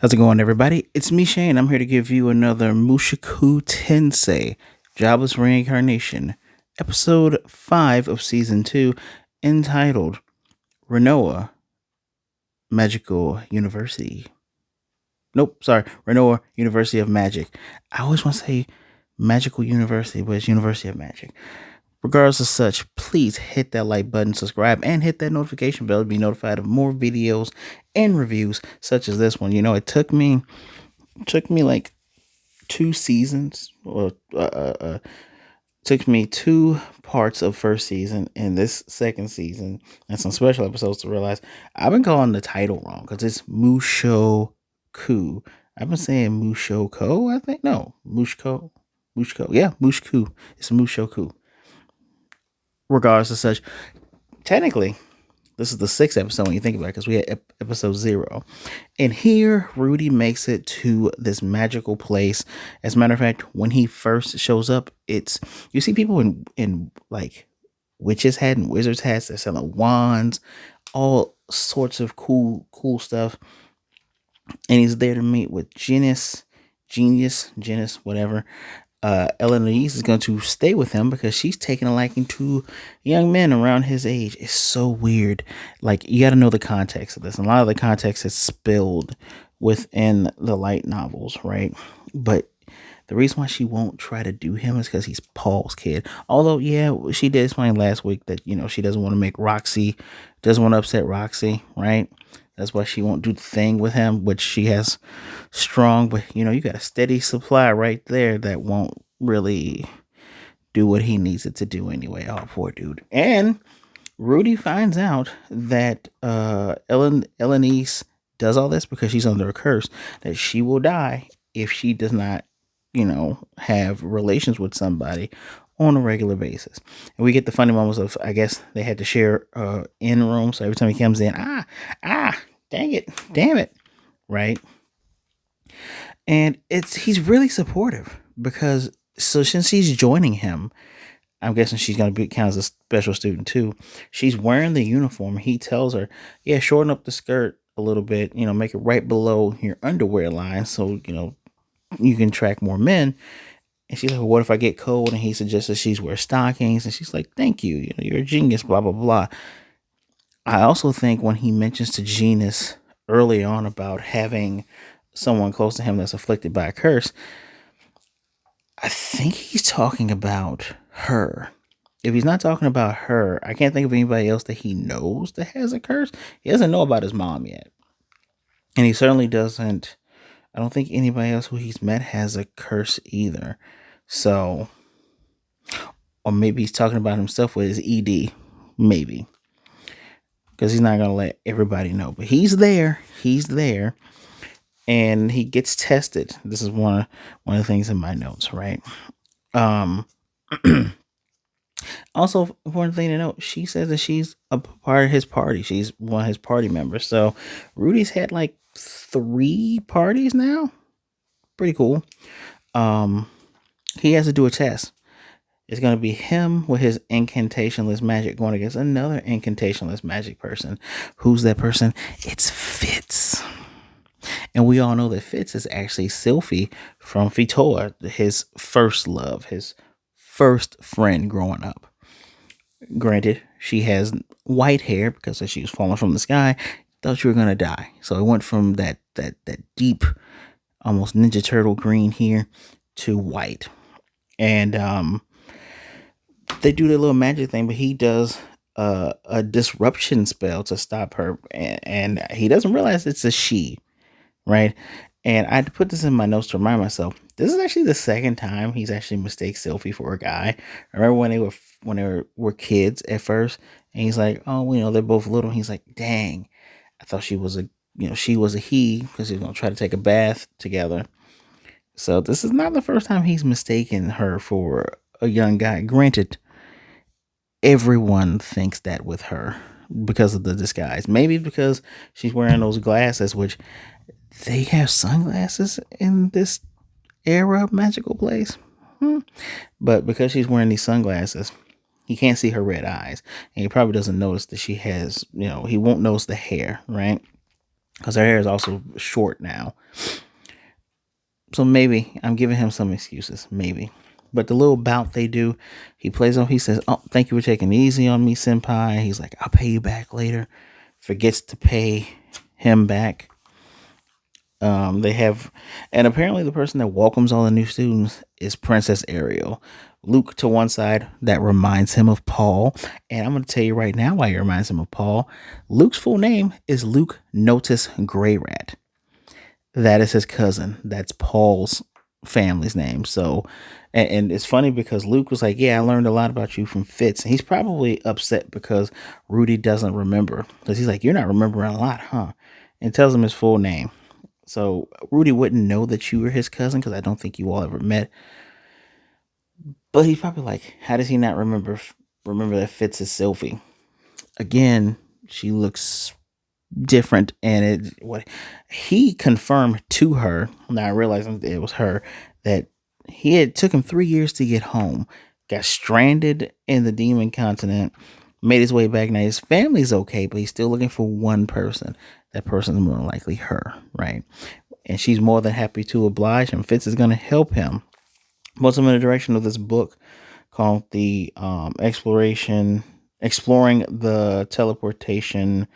How's it going, everybody? It's me, Shane. I'm here to give you another Mushoku Tensei Jobless Reincarnation, episode 5 of season 2, entitled Ranoa Magical University. Nope, sorry, Ranoa University of Magic. I always want to say Magical University, but it's University of Magic. Regardless of such, please hit that like button, subscribe, and hit that notification bell to be notified of more videos and reviews such as this one. You know, it took me like 2 seasons, or took me 2 parts of first season and this second season and some special episodes to realize I've been calling the title wrong because it's Mushoku. I've been saying Mushoko, I think. No, Mushko. Yeah, Mushoku. It's Mushoku. Regardless of such, technically, this is the 6th episode when you think about it, because we had episode 0. And here, Rudy makes it to this magical place. As a matter of fact, when he first shows up, you see people in like witches' hat and wizards' hats. They're selling wands, all sorts of cool stuff. And he's there to meet with Genius, whatever. Eloise is going to stay with him because she's taking a liking to young men around his age. It's so weird. Like, you got to know the context of this. And a lot of the context is spilled within the light novels, right? But the reason why she won't try to do him is because he's Paul's kid. Although, yeah, she did explain last week that, she doesn't want to upset Roxy, right? That's why she won't do the thing with him, which she has strong, but you got a steady supply right there that won't really do what he needs it to do anyway. Oh, poor dude. And Rudy finds out that Eloise does all this because she's under a curse, that she will die if she does not, have relations with somebody on a regular basis. And we get the funny moments of, I guess they had to share in room, so every time he comes in, damn it, right? And he's really supportive because since she's joining him, I'm guessing she's gonna be kind of a special student too. She's wearing the uniform. He tells her, yeah, shorten up the skirt a little bit, make it right below your underwear line, so you can attract more men. And she's like, well, what if I get cold? And he suggests that she's wear stockings. And she's like, thank you. You're a genius, blah, blah, blah. I also think when he mentions to Genius early on about having someone close to him that's afflicted by a curse, I think he's talking about her. If he's not talking about her, I can't think of anybody else that he knows that has a curse. He doesn't know about his mom yet. And he certainly doesn't. I don't think anybody else who he's met has a curse either. So, or maybe he's talking about himself with his ED. Maybe. Because he's not going to let everybody know. But he's there. And he gets tested. This is one of the things in my notes, right? Also, important thing to note, she says that she's a part of his party. She's one of his party members. So, Rudy's had like 3 parties now. Pretty cool. He has to do a test. It's going to be him with his incantationless magic going against another incantationless magic person. Who's that person? It's Fitz. And we all know that Fitz is actually Sylphie from Fitoa, his first love, his first friend growing up. Granted, she has white hair because she was falling from the sky. Thought you were going to die. So it went from that deep, almost Ninja Turtle green here to white. And they do their little magic thing, but he does a disruption spell to stop her, and he doesn't realize it's a she, right? And I had to put this in my notes to remind myself, this is actually the second time he's actually mistaken Sylphie for a guy. I remember when they were kids at first, and he's like, oh, they're both little. He's like, dang, I thought she was she was a he, because he was gonna try to take a bath together. So this is not the first time he's mistaken her for a young guy. Granted, everyone thinks that with her because of the disguise. Maybe because she's wearing those glasses, which they have sunglasses in this era of magical place. But because she's wearing these sunglasses, he can't see her red eyes. And he probably doesn't notice that she has, he won't notice the hair, right? because her hair is also short now. So maybe I'm giving him some excuses, maybe. But the little bout they do, he plays on. He says, "Oh, thank you for taking it easy on me, senpai." He's like, "I'll pay you back later." Forgets to pay him back. They have, and apparently the person that welcomes all the new students is Princess Ariel. Luke to one side, that reminds him of Paul. And I'm going to tell you right now why he reminds him of Paul. Luke's full name is Luke Notice Greyrat. That is his cousin. That's Paul's family's name. So, and it's funny because Luke was like, "Yeah, I learned a lot about you from Fitz." And he's probably upset because Rudy doesn't remember. Because he's like, "You're not remembering a lot, huh?" And tells him his full name. So Rudy wouldn't know that you were his cousin because I don't think you all ever met. But he's probably like, how does he not remember that Fitz is Sylvie? Again, she looks different, and it what he confirmed to her. Now I realized it was her that took him 3 years to get home. Got stranded in the demon continent, made his way back. Now his family's okay, but he's still looking for one person. That person is more than likely her, right? And she's more than happy to oblige him. Fitz is going to help him. Most him in the direction of this book called the exploring the teleportation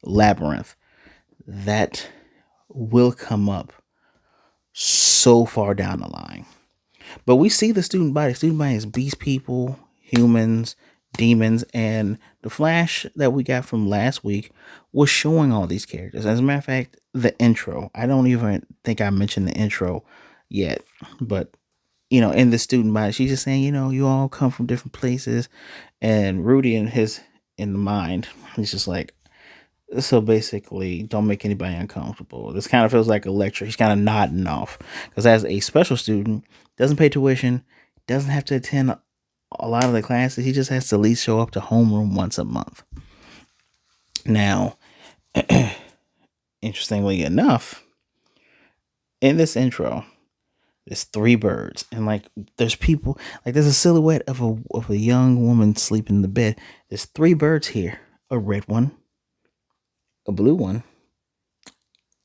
labyrinth. That will come up so far down the line. But we see the student body. Student body is beast people, humans, demons, and the flash that we got from last week was showing all these characters. As a matter of fact, the intro. I don't even think I mentioned the intro yet, but in the student body, she's just saying, you all come from different places, and Rudy in the mind, he's just like, so basically, don't make anybody uncomfortable. This kind of feels like a lecture. He's kind of nodding off because as a special student, doesn't pay tuition, doesn't have to attend a lot of the classes. He just has to at least show up to homeroom once a month. Now, interestingly enough, in this intro, there's three birds, and like there's people, like there's a silhouette of a young woman sleeping in the bed. There's three birds here: a red one, a blue one,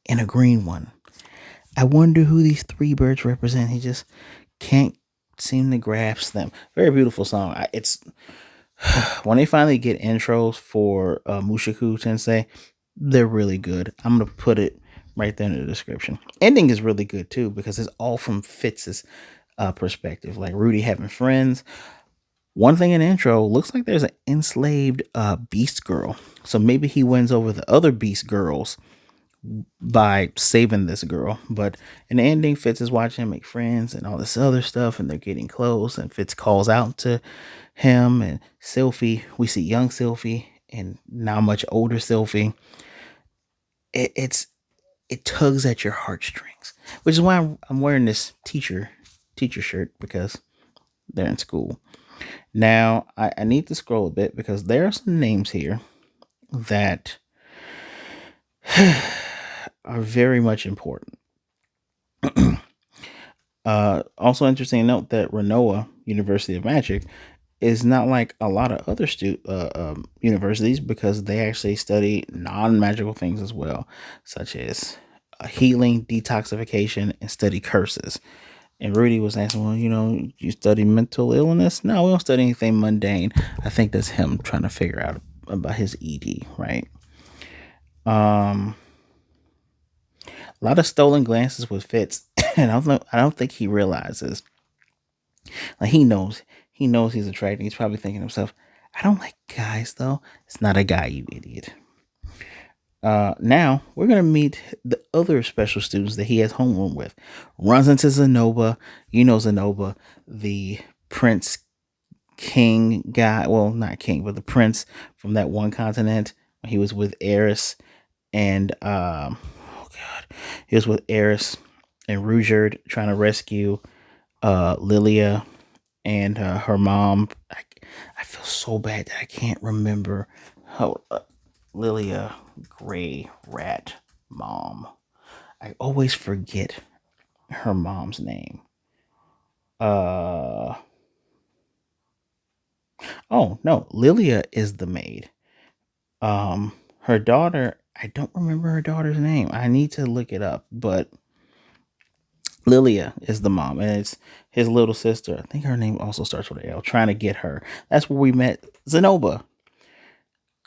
and a green one. I wonder who these three birds represent. He just can't seem to grasp them. Very beautiful song. It's when they finally get intros for Mushoku Tensei, they're really good. I'm gonna put it right there in the description. Ending is really good too because it's all from Fitz's perspective. Like Rudy having friends. One thing in the intro looks like there's an enslaved beast girl. So maybe he wins over the other beast girls by saving this girl. But in the ending, Fitz is watching him make friends and all this other stuff, and they're getting close. And Fitz calls out to him and Sylphie. We see young Sylphie and now much older Sylphie. It tugs at your heartstrings, which is why I'm wearing this teacher shirt because they're in school. Now I need to scroll a bit because there are some names here that are very much important. Also interesting to note that Ranoa University of Magic is not like a lot of other universities because they actually study non-magical things as well, such as healing, detoxification, and study curses. And Rudy was asking, well, you study mental illness? No, we don't study anything mundane. I think that's him trying to figure out about his ED, right? Um, a lot of stolen glances with Fitz, and I don't think he realizes. Like he knows he's attractive. He's probably thinking to himself, I don't like guys though. It's not a guy, you idiot. Now we're gonna meet the other special students that he has homeroom with. Runs into Zenoba. Zenoba, the prince king guy. Well, not king, but the prince from that one continent. He was with Eris and oh god, he was with Eris and Rudeus trying to rescue Lilia and her mom. I feel so bad that I can't remember how Lilia Gray Rat mom. I always forget her mom's name. Uh oh no, Lilia is the maid. Her daughter I don't remember her daughter's name. I need to look it up, but Lilia is the mom, and it's his little sister. I think her name also starts with an L. Trying to get her. That's where we met Zenoba.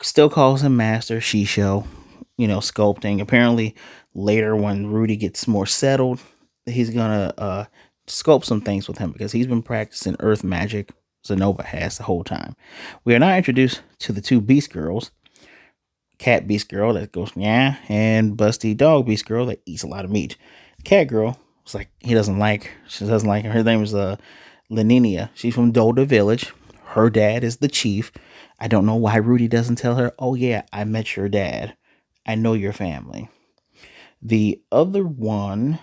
Still calls him Master Shisho, sculpting. Apparently, later when Rudy gets more settled, he's gonna sculpt some things with him because he's been practicing earth magic. Zenoba has the whole time. We are now introduced to the two Beast Girls. Cat Beast Girl that goes yeah, and Busty Dog Beast Girl that eats a lot of meat. Cat Girl, it's like she doesn't like her. Her name is Leninia. She's from Dolda Village. Her dad is the chief. I don't know why Rudy doesn't tell her, oh yeah, I met your dad. I know your family. The other one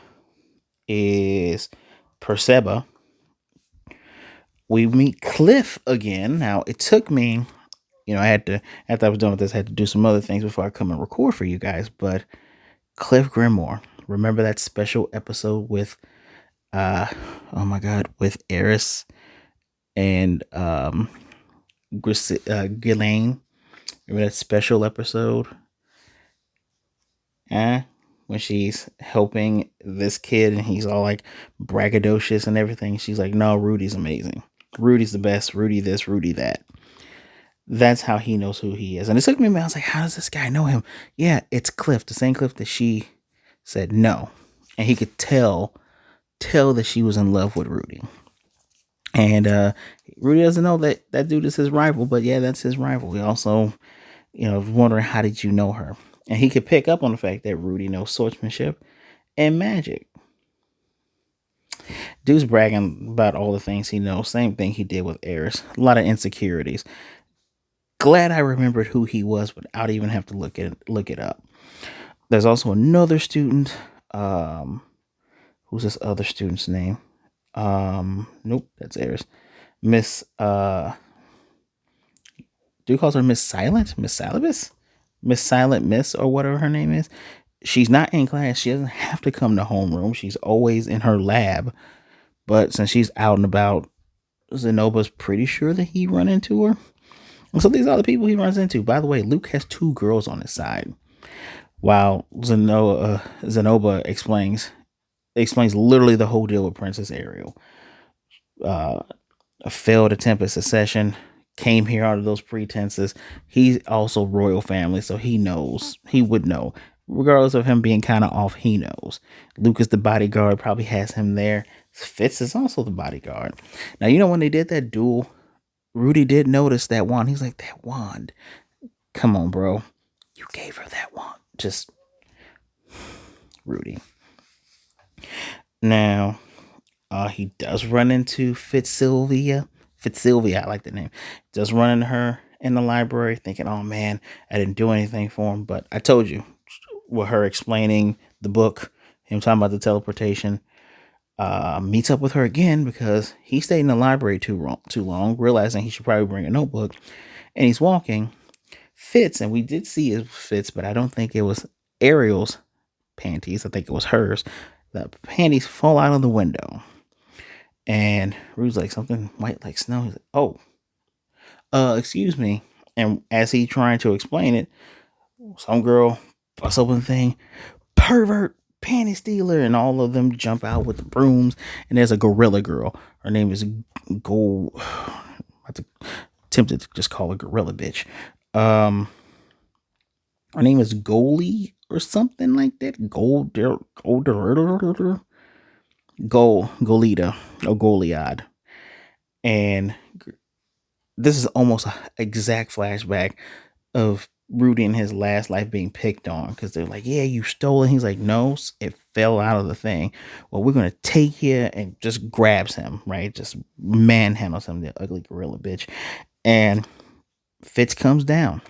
is Perseba. We meet Cliff again. Now it took me, I had to, after I was done with this, I had to do some other things before I come and record for you guys. But Cliff Grimoire, remember that special episode with, oh my God, with Eris and Ghislaine? Remember that special episode? When she's helping this kid and he's all like braggadocious and everything. She's like, no, Rudy's amazing. Rudy's the best. Rudy this, Rudy that. That's how he knows who he is. And it took me a minute. I was like, how does this guy know him? Yeah, it's Cliff, the same Cliff that she said no. And he could tell that she was in love with Rudy. And Rudy doesn't know that dude is his rival, but yeah, that's his rival. We also, wondering how did you know her? And he could pick up on the fact that Rudy knows swordsmanship and magic. Dude's bragging about all the things he knows. Same thing he did with Eris. A lot of insecurities. Glad I remembered who he was without even have to look it up. There's also another student. Who's this other student's name? Nope, that's Eris. Miss Dude calls her Miss Silent, Miss Salibus, Miss Silent Miss, or whatever her name is. She's not in class. She doesn't have to come to homeroom. She's always in her lab. But since she's out and about, Zenoba's pretty sure that he run into her. And so these are the people he runs into. By the way, Luke has two girls on his side. While Zenoba explains literally the whole deal with Princess Ariel. A failed attempt at secession, came here out of those pretenses. He's also royal family, so he would know. Regardless of him being kind of off, he knows. Lucas, the bodyguard, probably has him there. Fitz is also the bodyguard. Now, when they did that duel, Rudy did notice that wand. He's like, that wand. Come on, bro. You gave her that wand. Just Rudy. Now, he does run into Fitzsylvia, I like the name. Does run into her in the library thinking, oh man, I didn't do anything for him. But I told you, with her explaining the book, him talking about the teleportation, meets up with her again because he stayed in the library too long, realizing he should probably bring a notebook. And he's walking. Fitz, and we did see it Fitz, but I don't think it was Ariel's panties. I think it was hers. The panties fall out of the window. And Rude's like, something white like snow. He's like, oh, excuse me. And as he trying to explain it, some girl busts open the thing, pervert, panty stealer, and all of them jump out with the brooms. And there's a gorilla girl. Her name is Gold. I'm tempted to just call her gorilla bitch. Her name is Goalie or something like that. Golida or Goliad. And this is almost an exact flashback of Rudy in his last life being picked on because they're like, yeah, you stole it. He's like, no, it fell out of the thing. Well, we're going to take you, and just grabs him, right? Just manhandles him, the ugly gorilla bitch. And Fitz comes down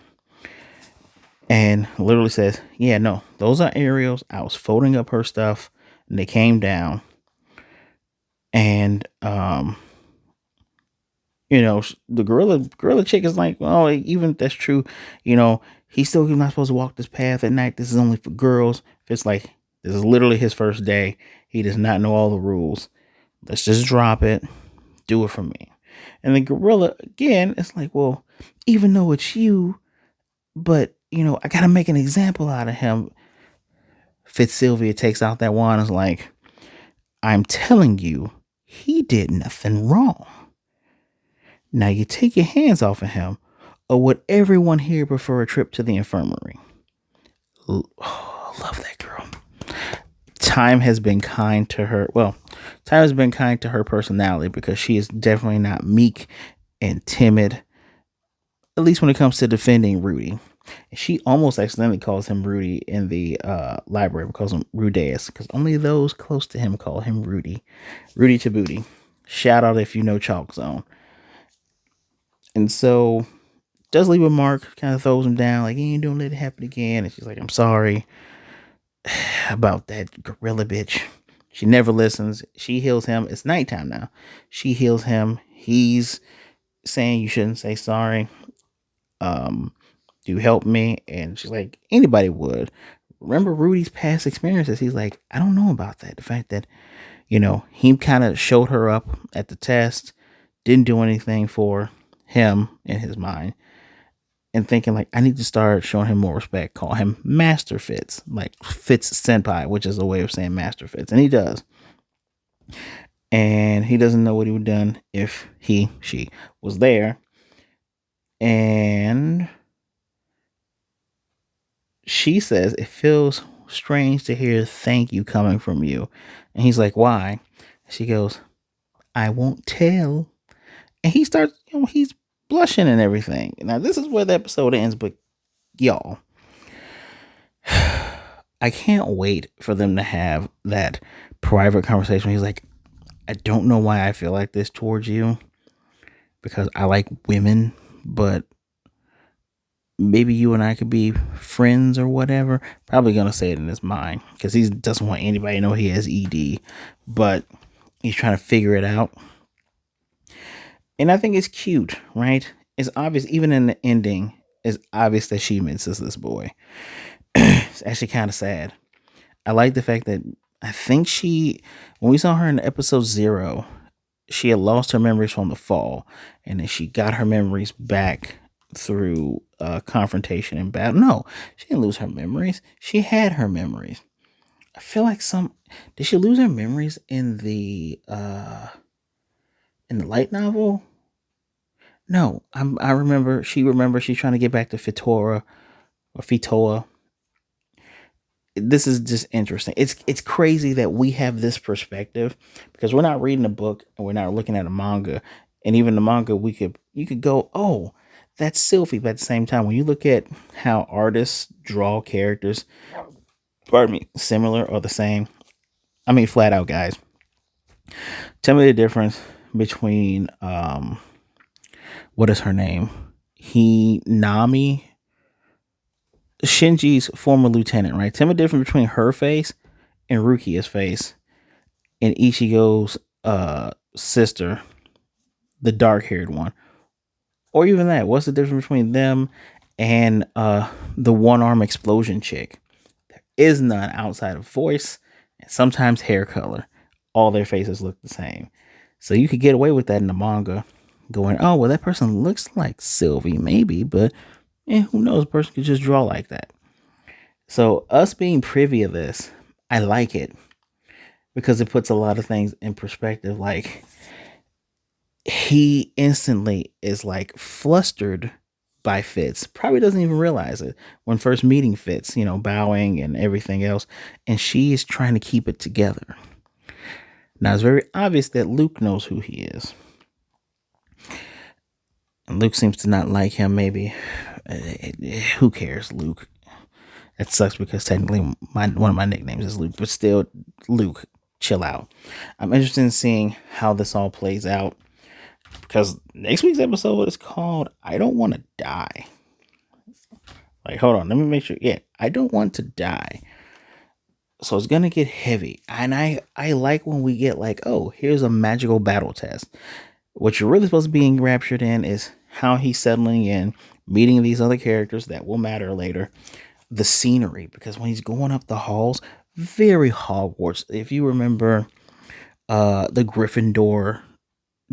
and literally says, yeah, no, those are Ariel's. I was folding up her stuff and they came down. And, the gorilla chick is like, oh, even if that's true, he's still not supposed to walk this path at night. This is only for girls. It's like, this is literally his first day. He does not know all the rules. Let's just drop it. Do it for me. And the gorilla, again, it's like, well, even though it's you, but, I gotta make an example out of him. Fitzsylvia takes out that wand and is like, I'm telling you, he did nothing wrong. Now you take your hands off of him, or would everyone here prefer a trip to the infirmary? Oh, love that girl. Time has been kind to her. Well, time has been kind to her personality because she is definitely not meek and timid, at least when it comes to defending Rudy. She almost accidentally calls him Rudy in the library, calls him Rudeus, because only those close to him call him Rudy. Rudy to booty. Shout out if you know Chalk Zone. And so does leave a mark, kind of throws him down, like, you don't let it happen again. And she's like, I'm sorry about that gorilla bitch. She never listens. She heals him. It's nighttime now. She heals him. He's saying you shouldn't say sorry. Do you help me? And she's like, anybody would. Remember Rudy's past experiences. He's like, I don't know about that. The fact that, he kind of showed her up at the test, didn't do anything for him in his mind, and thinking like, I need to start showing him more respect. Call him Master Fitz, like Fitz Senpai, which is a way of saying Master Fitz. And he does. And he doesn't know what he would have done if she was there. And she says, it feels strange to hear thank you coming from you. And he's like, why? She goes, I won't tell. And he starts, he's blushing and everything. Now, this is where the episode ends, but y'all, I can't wait for them to have that private conversation. He's like, I don't know why I feel like this towards you, because I like women, but maybe you and I could be friends or whatever. Probably gonna say it in his mind because he doesn't want anybody to know he has ED, but he's trying to figure it out. And I think it's cute, right? It's obvious, even in the ending, it's obvious that she misses this boy. It's actually kind of sad. I like the fact that I think when we saw her in episode 0, she had lost her memories from the fall, and then she got her memories back through confrontation and battle. No, she didn't lose her memories. She had her memories. I feel like did she lose her memories in the light novel? No, I remember she's trying to get back to Fitoa. This is just interesting. It's crazy that we have this perspective because we're not reading a book and we're not looking at a manga. And even the manga, you could go, oh, that's Sylvie. But at the same time, when you look at how artists draw characters, similar or the same, I mean, flat out, guys, tell me the difference between what is her name? Hinami, Shinji's former lieutenant, right? Tell me the difference between her face and Rukia's face and Ichigo's sister, the dark-haired one. Or even that. What's the difference between them and the one-arm explosion chick? There is none outside of voice and sometimes hair color. All their faces look the same. So you could get away with that in the manga. Going, oh, well, that person looks like Sylvie, maybe, but who knows? A person could just draw like that. So us being privy of this, I like it because it puts a lot of things in perspective. Like, he instantly is like flustered by Fitz. Probably doesn't even realize it when first meeting Fitz, bowing and everything else. And she is trying to keep it together. Now, it's very obvious that Luke knows who he is. And Luke seems to not like him, maybe. Who cares, Luke? That sucks because technically one of my nicknames is Luke. But still, Luke, chill out. I'm interested in seeing how this all plays out. Because next week's episode is called I Don't Want to Die. Like, hold on, let me make sure. Yeah, I don't want to die. So it's going to get heavy. And I like when we get like, oh, here's a magical battle test. What you're really supposed to be enraptured in is how he's settling in, meeting these other characters that will matter later. The scenery, because when he's going up the halls, very Hogwarts. If you remember the Gryffindor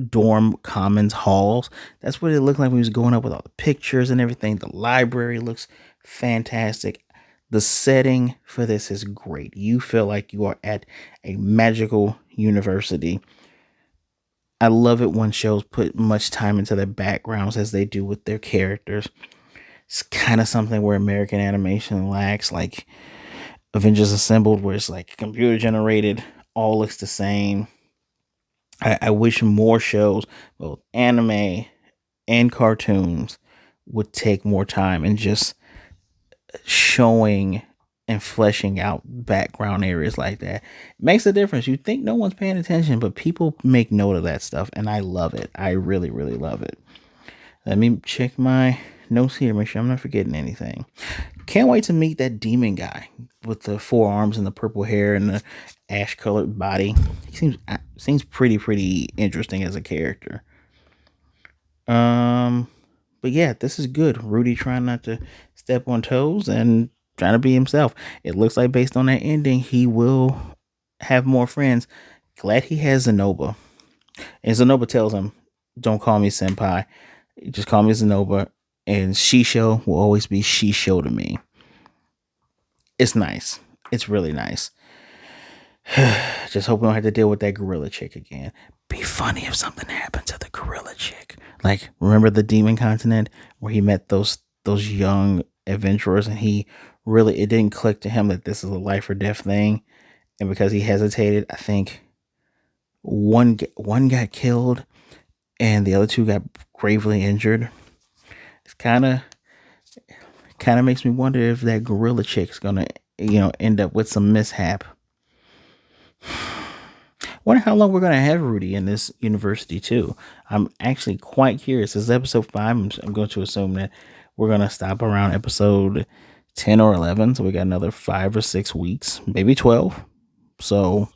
dorm commons halls, that's what it looked like when he was going up with all the pictures and everything. The library looks fantastic. The setting for this is great. You feel like you are at a magical university. I love it when shows put much time into their backgrounds as they do with their characters. It's kind of something where American animation lacks, like Avengers Assembled, where it's like computer generated, all looks the same. I wish more shows, both anime and cartoons, would take more time and just showing and fleshing out background areas like that. It makes a difference. You think no one's paying attention, but people make note of that stuff, and I love it. I really, really love it. Let me check my notes here, make sure I'm not forgetting anything. Can't wait to meet that demon guy with the four arms and the purple hair and the ash colored body. He seems pretty interesting as a character. Um, but yeah, this is good. Rudy trying not to step on toes and trying to be himself. It looks like based on that ending, he will have more friends. Glad he has Zenoba. And Zenoba tells him, "Don't call me senpai. Just call me Zenoba." And Shisho will always be Shisho to me. It's nice. It's really nice. Just hope we don't have to deal with that gorilla chick again. Be funny if something happened to the gorilla chick. Like, remember the Demon Continent where he met those young adventurers, and he really, it didn't click to him that this is a life or death thing, and because he hesitated, I think one got killed and the other two got gravely injured. It's kind of makes me wonder if that gorilla chick's gonna end up with some mishap. Wonder how long we're gonna have Rudy in this university too. I'm actually quite curious. This is episode 5. I'm going to assume that we're gonna stop around episode 10 or 11. So we got another 5 or 6 weeks, maybe 12. So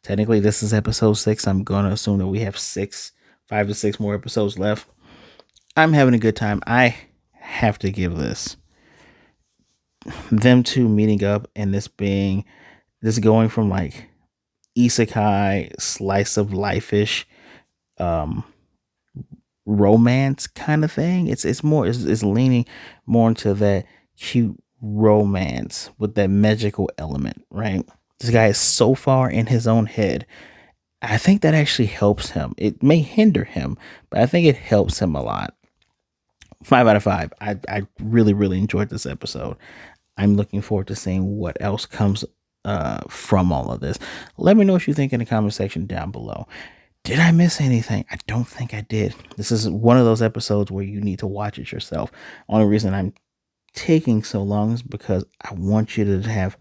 technically, this is episode 6. I'm gonna assume that we have 5 to 6 more episodes left. I'm having a good time. I have to give them two meeting up and this going from like isekai slice of life-ish um romance kind of thing. It's leaning more into that cute romance with that magical element, right? This guy is so far in his own head. I think that actually helps him. It may hinder him, but I think it helps him a lot. 5 out of 5. I really, really enjoyed this episode. I'm looking forward to seeing what else comes from all of this. Let me know what you think in the comment section down below. Did I miss anything? I don't think I did. This is one of those episodes where you need to watch it yourself. Only reason I'm taking so long is because I want you to have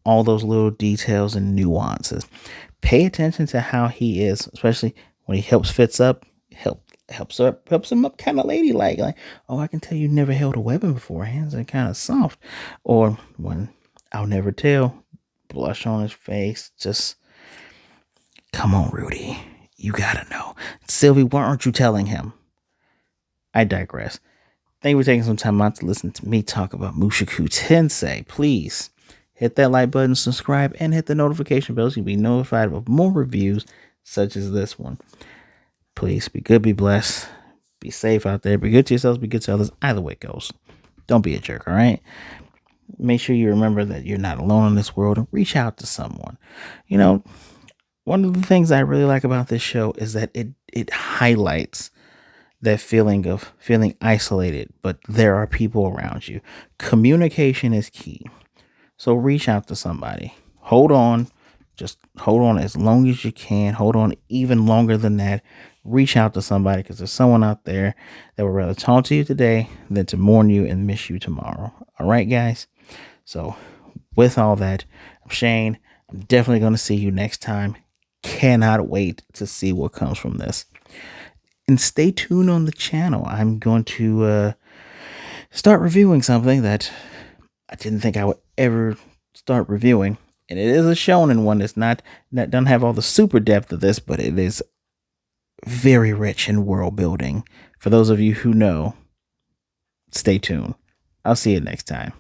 all those little details and nuances. Pay attention to how he is, especially when he helps Fitz up. Helps him up kind of ladylike. Like, oh, I can tell you never held a weapon before. Hands are kind of soft. Or when I'll never tell, blush on his face. Just come on, Rudy. You gotta know. Sylvie, why aren't you telling him? I digress. Thank you for taking some time out to listen to me talk about Mushoku Tensei. Please hit that like button, subscribe, and hit the notification bell so you can be notified of more reviews such as this one. Please be good, be blessed, be safe out there, be good to yourselves, be good to others. Either way it goes. Don't be a jerk, all right? Make sure you remember that you're not alone in this world and reach out to someone. One of the things I really like about this show is that it highlights that feeling of feeling isolated, but there are people around you. Communication is key. So reach out to somebody. Hold on. Just hold on as long as you can. Hold on even longer than that. Reach out to somebody because there's someone out there that would rather talk to you today than to mourn you and miss you tomorrow. All right, guys? So with all that, I'm Shane. I'm definitely going to see you next time. Cannot wait to see what comes from this. And stay tuned on the channel. I'm going to start reviewing something that I didn't think I would ever start reviewing. And it is a shonen one. It's not doesn't have all the super depth of this, but it is very rich in world building. For those of you who know, stay tuned. I'll see you next time.